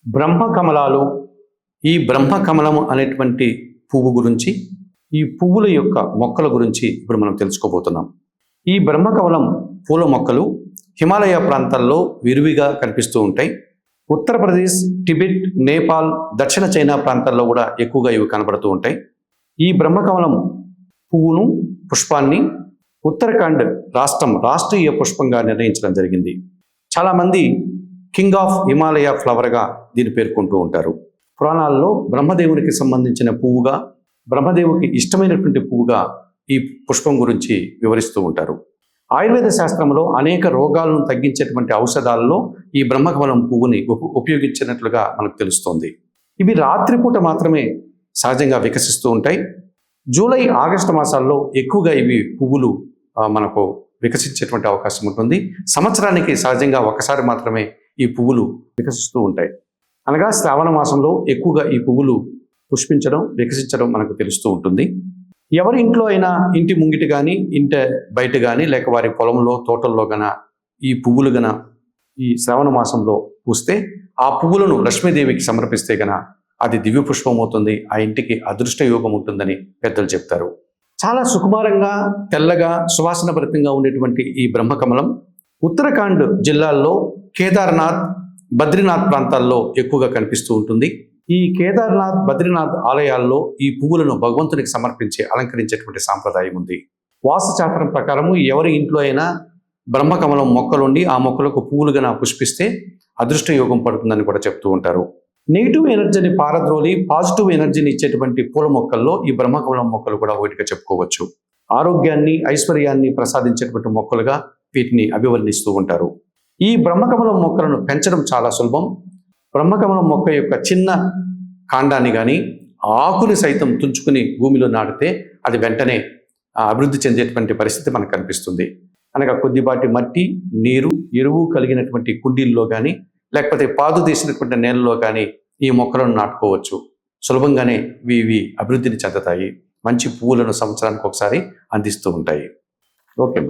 బ్రహ్మకమలాలు. ఈ బ్రహ్మకమలం అనేటువంటి పువ్వు గురించి, ఈ పువ్వుల యొక్క మొక్కల గురించి ఇప్పుడు మనం తెలుసుకోబోతున్నాం. ఈ బ్రహ్మకమలం పూల మొక్కలు హిమాలయ ప్రాంతాల్లో విరివిగా కనిపిస్తూ ఉంటాయి. ఉత్తరప్రదేశ్, టిబెట్, నేపాల్, దక్షిణ చైనా ప్రాంతాల్లో కూడా ఎక్కువగా ఇవి కనబడుతూ ఉంటాయి. ఈ బ్రహ్మకమలం పువ్వును, పుష్పాన్ని ఉత్తరాఖండ్ రాష్ట్రం రాష్ట్రీయ పుష్పంగా నిర్ణయించడం జరిగింది. చాలామంది కింగ్ ఆఫ్ హిమాలయ ఫ్లవర్గా దీన్ని పేర్కొంటూ ఉంటారు. పురాణాల్లో బ్రహ్మదేవునికి సంబంధించిన పువ్వుగా, బ్రహ్మదేవునికి ఇష్టమైనటువంటి పువ్వుగా ఈ పుష్పం గురించి వివరిస్తూ ఉంటారు. ఆయుర్వేద శాస్త్రంలో అనేక రోగాలను తగ్గించేటువంటి ఔషధాలలో ఈ బ్రహ్మకమలం పువ్వుని ఉపయోగించినట్లుగా మనకు తెలుస్తోంది. ఇవి రాత్రిపూట మాత్రమే సహజంగా వికసిస్తూ ఉంటాయి. జూలై, ఆగస్టు మాసాల్లో ఎక్కువగా ఇవి పువ్వులు మనకు వికసించేటువంటి అవకాశం ఉంటుంది. సంవత్సరానికి సహజంగా ఒకసారి మాత్రమే ఈ పువ్వులు వికసిస్తూ ఉంటాయి. అనగా శ్రావణ మాసంలో ఎక్కువగా ఈ పువ్వులు పుష్పించడం, వికసించడం మనకు తెలుస్తూ ఉంటుంది. ఎవరి ఇంట్లో అయినా ఇంటి ముంగిటి కానీ, ఇంటి బయట కానీ, లేక వారి పొలంలో, తోటల్లో గన ఈ పువ్వులు గన ఈ శ్రావణ మాసంలో పూస్తే ఆ పువ్వులను లక్ష్మీదేవికి సమర్పిస్తే గన అది దివ్య పుష్పం అవుతుంది. ఆ ఇంటికి అదృష్ట యోగం ఉంటుందని పెద్దలు చెప్తారు. చాలా సుకుమారంగా, తెల్లగా, సువాసనభరితంగా ఉండేటువంటి ఈ బ్రహ్మకమలం ఉత్తరాఖండ్ జిల్లాల్లో కేదార్నాథ్, బద్రీనాథ్ ప్రాంతాల్లో ఎక్కువగా కనిపిస్తూ ఉంటుంది. ఈ కేదార్నాథ్, బద్రీనాథ్ ఆలయాల్లో ఈ పువ్వులను భగవంతునికి సమర్పించి అలంకరించేటువంటి సాంప్రదాయం ఉంది. వాస్తుశాస్త్రం ప్రకారము ఎవరి ఇంట్లో అయినా బ్రహ్మకమలం మొక్కలుండి ఆ మొక్కలకు పువ్వులుగా పుష్పిస్తే అదృష్ట యోగం పడుతుందని కూడా చెప్తూ ఉంటారు. నెగిటివ్ ఎనర్జీని పారద్రోలి పాజిటివ్ ఎనర్జీని ఇచ్చేటువంటి పూల మొక్కల్లో ఈ బ్రహ్మకమలం మొక్కలు కూడా ఒకటిగా చెప్పుకోవచ్చు. ఆరోగ్యాన్ని, ఐశ్వర్యాన్ని ప్రసాదించేటువంటి మొక్కలుగా వీటిని అభివర్ణిస్తూ ఉంటారు. ఈ బ్రహ్మకమలం మొక్కలను పెంచడం చాలా సులభం. బ్రహ్మకమలం మొక్క యొక్క చిన్న కాండాన్ని కానీ, ఆకుని సైతం తుంచుకుని భూమిలో నాటితే అది వెంటనే అభివృద్ధి చెందేటువంటి పరిస్థితి మనకు కనిపిస్తుంది. అనగా కొద్దిపాటి మట్టి, నీరు, ఎరువు కలిగినటువంటి కుండీల్లో కానీ, లేకపోతే పాదు తీసినటువంటి నేలలో కానీ ఈ మొక్కలను నాటుకోవచ్చు. సులభంగానే ఇవి అభివృద్ధిని చెందుతాయి. మంచి పువ్వులను సంవత్సరానికి ఒకసారి అందిస్తూ ఉంటాయి. ఓకే.